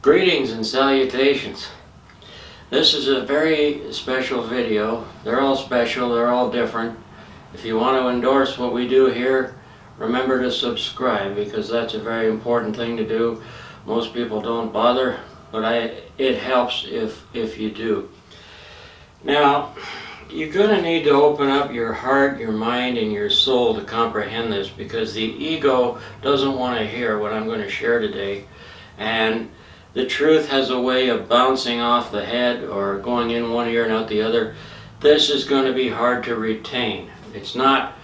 Greetings and salutations. This is a very special video. They're all special, they're all different. If you want to endorse what we do here, remember to subscribe, because that's a very important thing to do. Most people don't bother, but it helps if you do. Now, you're going to need to open up your heart, your mind, and your soul to comprehend this, because the ego doesn't want to hear what I'm going to share today. And the truth has a way of bouncing off the head or going in one ear and out the other. This is going to be hard to retain. It's not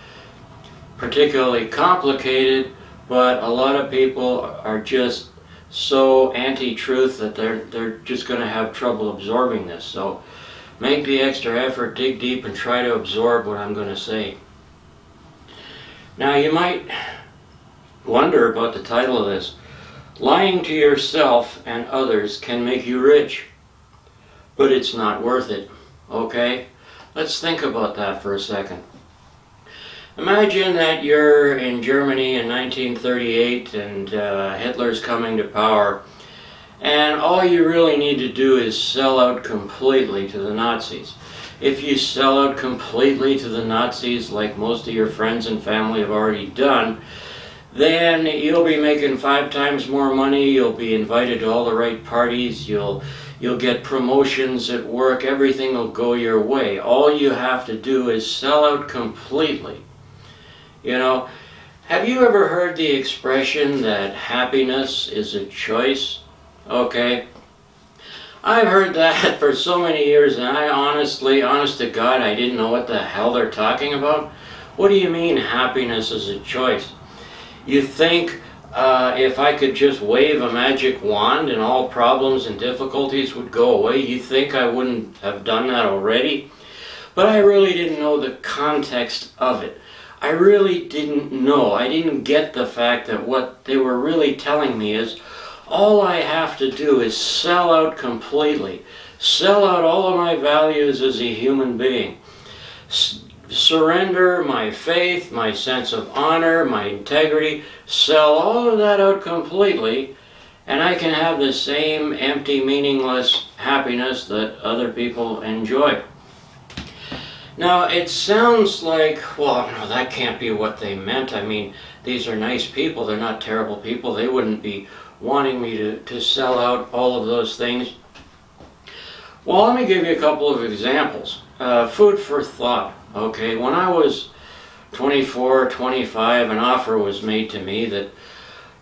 particularly complicated, but a lot of people are just so anti-truth that they're just going to have trouble absorbing this. So make the extra effort, dig deep, and try to absorb what I'm going to say. Now, you might wonder about the title of this. Lying to yourself and others can make you rich, but it's not worth it. Okay? Let's think about that for a second. Imagine that you're in Germany in 1938 and Hitler's coming to power, and all you really need to do is sell out completely to the Nazis. If you sell out completely to the Nazis, like most of your friends and family have already done, then you'll be making 5 times more money, you'll be invited to all the right parties, you'll get promotions at work, everything will go your way. All you have to do is sell out completely. You know, have you ever heard the expression that happiness is a choice? Okay. I've heard that for so many years, and I honest to God, I didn't know what the hell they're talking about. What do you mean happiness is a choice? You think if I could just wave a magic wand and all problems and difficulties would go away, you think I wouldn't have done that already? But I really didn't know the context of it. I really didn't know. I didn't get the fact that what they were really telling me is all I have to do is sell out completely. Sell out all of my values as a human being. Surrender my faith, my sense of honor, my integrity, sell all of that out completely, and I can have the same empty, meaningless happiness that other people enjoy. Now, it sounds like, well, no, that can't be what they meant. I mean, these are nice people, they're not terrible people. They wouldn't be wanting me to sell out all of those things. Well, let me give you a couple of examples. Food for thought. Okay, when I was 24, 25, an offer was made to me that,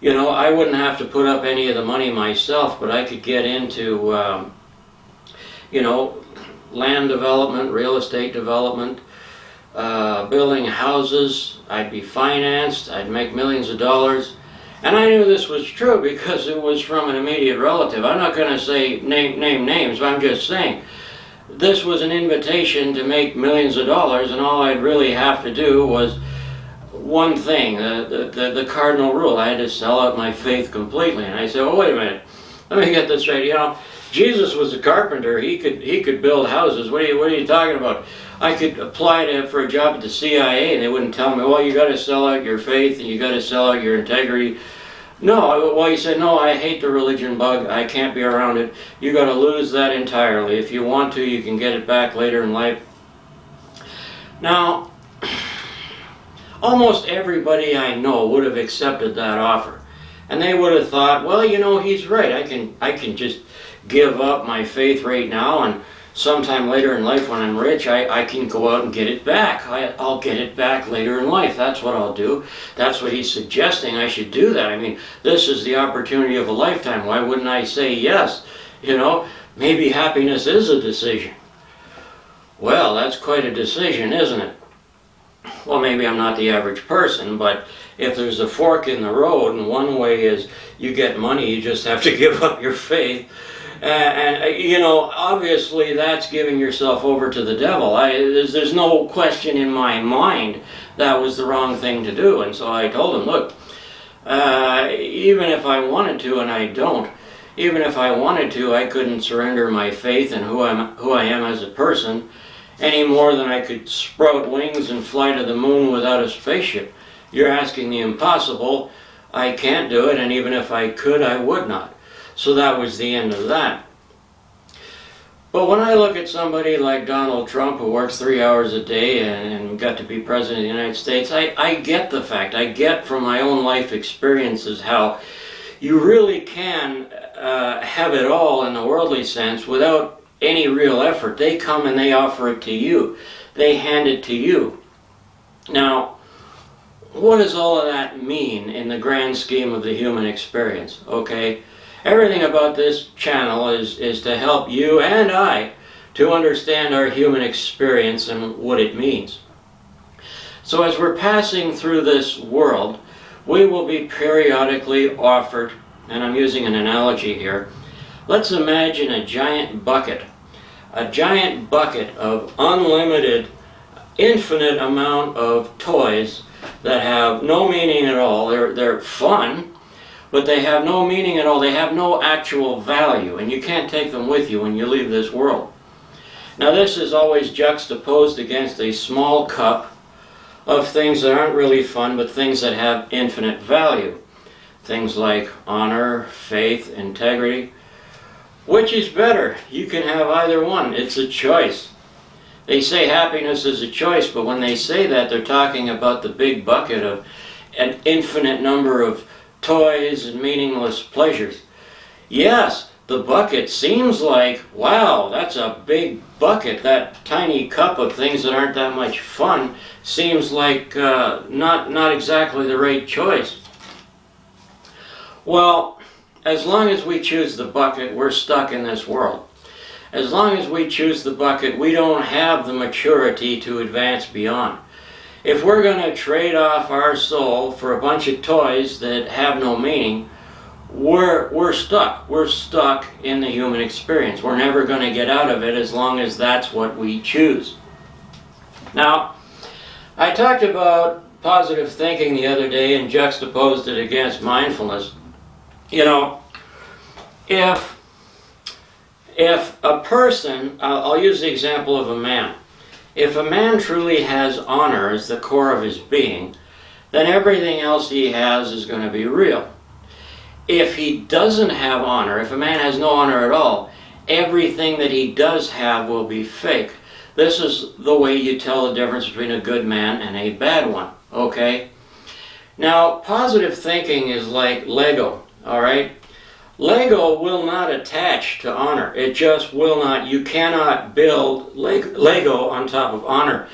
you know, I wouldn't have to put up any of the money myself, but I could get into, you know, land development, real estate development, building houses. I'd be financed, I'd make millions of dollars. And I knew this was true because it was from an immediate relative. I'm not going to say name names, but I'm just saying. This was an invitation to make millions of dollars, and all I'd really have to do was one thing, the cardinal rule. I had to sell out my faith completely. And I said, oh, wait a minute, let me get this straight. You know, Jesus was a carpenter. He could build houses. What are you talking about? I could apply for a job at the CIA, and they wouldn't tell me, well, you got to sell out your faith, and you got to sell out your integrity. No, well, he said, no, I hate the religion bug. I can't be around it. You got to lose that entirely. If you want to, you can get it back later in life. Now, almost everybody I know would have accepted that offer. And they would have thought, well, you know, he's right. I can just give up my faith right now, and sometime later in life when I'm rich, I can go out and get it back. I'll get it back later in life. That's what I'll do. That's what he's suggesting. I should do that. I mean, this is the opportunity of a lifetime. Why wouldn't I say yes? You know, maybe happiness is a decision. Well, that's quite a decision, isn't it? Well, maybe I'm not the average person, but if there's a fork in the road, and one way is you get money, you just have to give up your faith. And you know, obviously that's giving yourself over to the devil. There's no question in my mind that was the wrong thing to do. And so I told him, look, even if I wanted to, and I don't, even if I wanted to, I couldn't surrender my faith and who I am as a person any more than I could sprout wings and fly to the moon without a spaceship. You're asking the impossible. I can't do it, and even if I could, I would not. So that was the end of that. But when I look at somebody like Donald Trump, who works 3 hours a day and got to be president of the United States, I get the fact. I get from my own life experiences how you really can have it all in the worldly sense without any real effort. They come and they offer it to you. They hand it to you. Now, what does all of that mean in the grand scheme of the human experience? Okay? Everything about this channel is to help you and I to understand our human experience and what it means. So as we're passing through this world, we will be periodically offered, and I'm using an analogy here, let's imagine a giant bucket of unlimited, infinite amount of toys that have no meaning at all. They're fun, but they have no meaning at all. They have no actual value, and you can't take them with you when you leave this world. Now this is always juxtaposed against a small cup of things that aren't really fun, but things that have infinite value. Things like honor, faith, integrity. Which is better? You can have either one. It's a choice. They say happiness is a choice, but when they say that, they're talking about the big bucket of an infinite number of toys and meaningless pleasures. Yes, the bucket seems like, wow, that's a big bucket. That tiny cup of things that aren't that much fun seems like not exactly the right choice. Well, as long as we choose the bucket, we're stuck in this world. As long as we choose the bucket, we don't have the maturity to advance beyond. If we're going to trade off our soul for a bunch of toys that have no meaning, we're stuck. We're stuck in the human experience. We're never going to get out of it as long as that's what we choose. Now, I talked about positive thinking the other day and juxtaposed it against mindfulness. You know, if a person, I'll use the example of a man. If a man truly has honor as the core of his being, then everything else he has is going to be real. If he doesn't have honor, if a man has no honor at all, everything that he does have will be fake. This is the way you tell the difference between a good man and a bad one, okay? Now, positive thinking is like Lego, all right? Lego will not attach to honor. It just will not. You cannot build Lego on top of honor.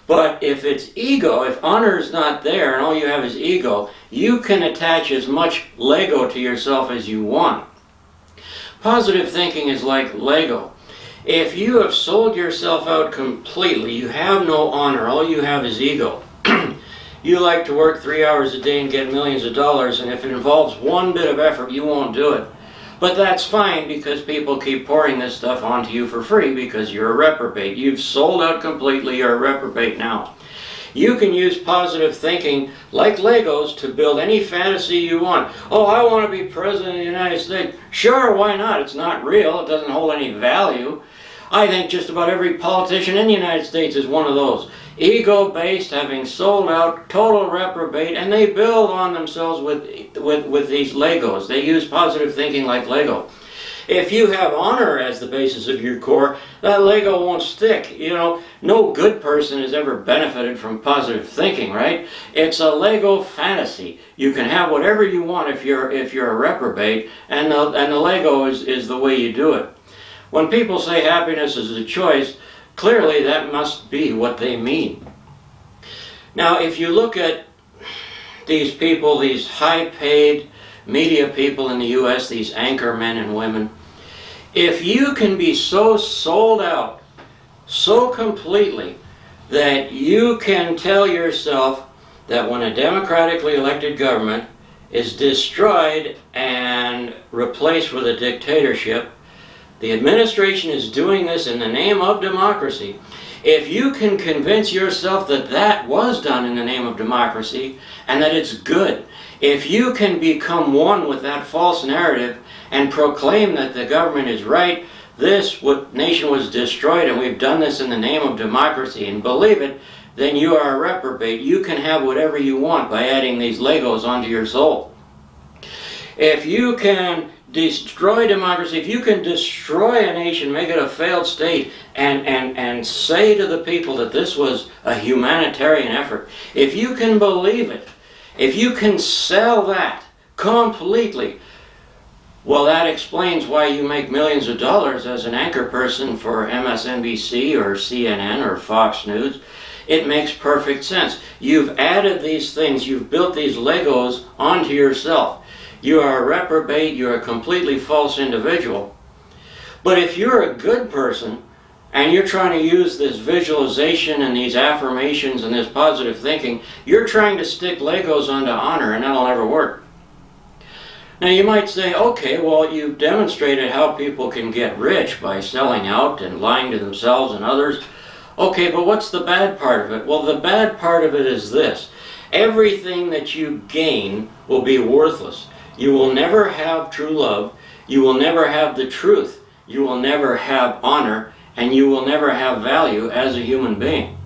But if it's ego, if honor is not there and all you have is ego, you can attach as much Lego to yourself as you want. Positive thinking is like Lego. If you have sold yourself out completely, you have no honor, all you have is ego. You like to work 3 hours a day and get millions of dollars, and if it involves one bit of effort, you won't do it. But that's fine because people keep pouring this stuff onto you for free because you're a reprobate. You've sold out completely, you're a reprobate now. You can use positive thinking like Legos to build any fantasy you want. Oh, I want to be president of the United States. Sure, why not? It's not real. It doesn't hold any value. I think just about every politician in the United States is one of those. Ego-based, having sold out, total reprobate, and they build on themselves with these Legos. They use positive thinking like Lego. If you have honor as the basis of your core, that Lego won't stick. You know, no good person has ever benefited from positive thinking, right? It's a Lego fantasy. You can have whatever you want if you're a reprobate, and the Lego is the way you do it. When people say happiness is a choice, clearly that must be what they mean. Now, if you look at these people, these high-paid media people in the U.S., these anchor men and women, if you can be so sold out, so completely, that you can tell yourself that when a democratically elected government is destroyed and replaced with a dictatorship, the administration is doing this in the name of democracy. If you can convince yourself that that was done in the name of democracy and that it's good, if you can become one with that false narrative and proclaim that the government is right, this nation was destroyed and we've done this in the name of democracy, and believe it, then you are a reprobate. You can have whatever you want by adding these Legos onto your soul. If you can destroy democracy, if you can destroy a nation, make it a failed state, and say to the people that this was a humanitarian effort, if you can believe it, if you can sell that completely, well, that explains why you make millions of dollars as an anchor person for MSNBC or CNN or Fox News. It makes perfect sense. You've added these things, you've built these Legos onto yourself. You are a reprobate, you're a completely false individual. But if you're a good person, and you're trying to use this visualization and these affirmations and this positive thinking, you're trying to stick Legos onto honor, and that'll never work. Now you might say, okay, well, you've demonstrated how people can get rich by selling out and lying to themselves and others. Okay, but what's the bad part of it? Well, the bad part of it is this. Everything that you gain will be worthless. You will never have true love. You will never have the truth. You will never have honor. And you will never have value as a human being.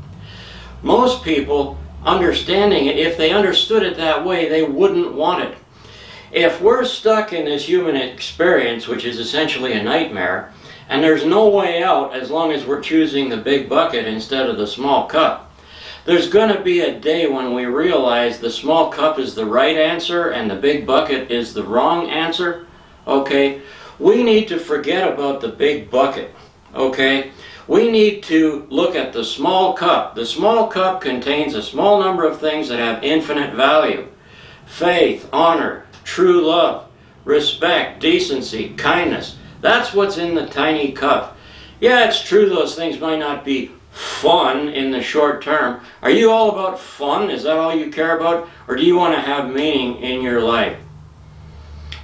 Most people, understanding it, if they understood it that way, they wouldn't want it. If we're stuck in this human experience, which is essentially a nightmare, and there's no way out as long as we're choosing the big bucket instead of the small cup, there's going to be a day when we realize the small cup is the right answer and the big bucket is the wrong answer. Okay, we need to forget about the big bucket. Okay, we need to look at the small cup. The small cup contains a small number of things that have infinite value. Faith, honor, true love, respect, decency, kindness. That's what's in the tiny cup. Yeah, it's true those things might not be fun in the short term. Are you all about fun? Is that all you care about? Or do you want to have meaning in your life?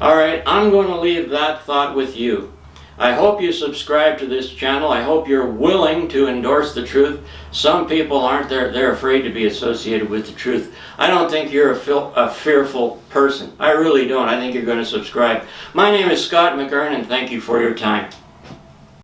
Alright, I'm going to leave that thought with you. I hope you subscribe to this channel. I hope you're willing to endorse the truth. Some people aren't. They're afraid to be associated with the truth. I don't think you're a fearful person. I really don't. I think you're going to subscribe. My name is Scott McGurn, and thank you for your time.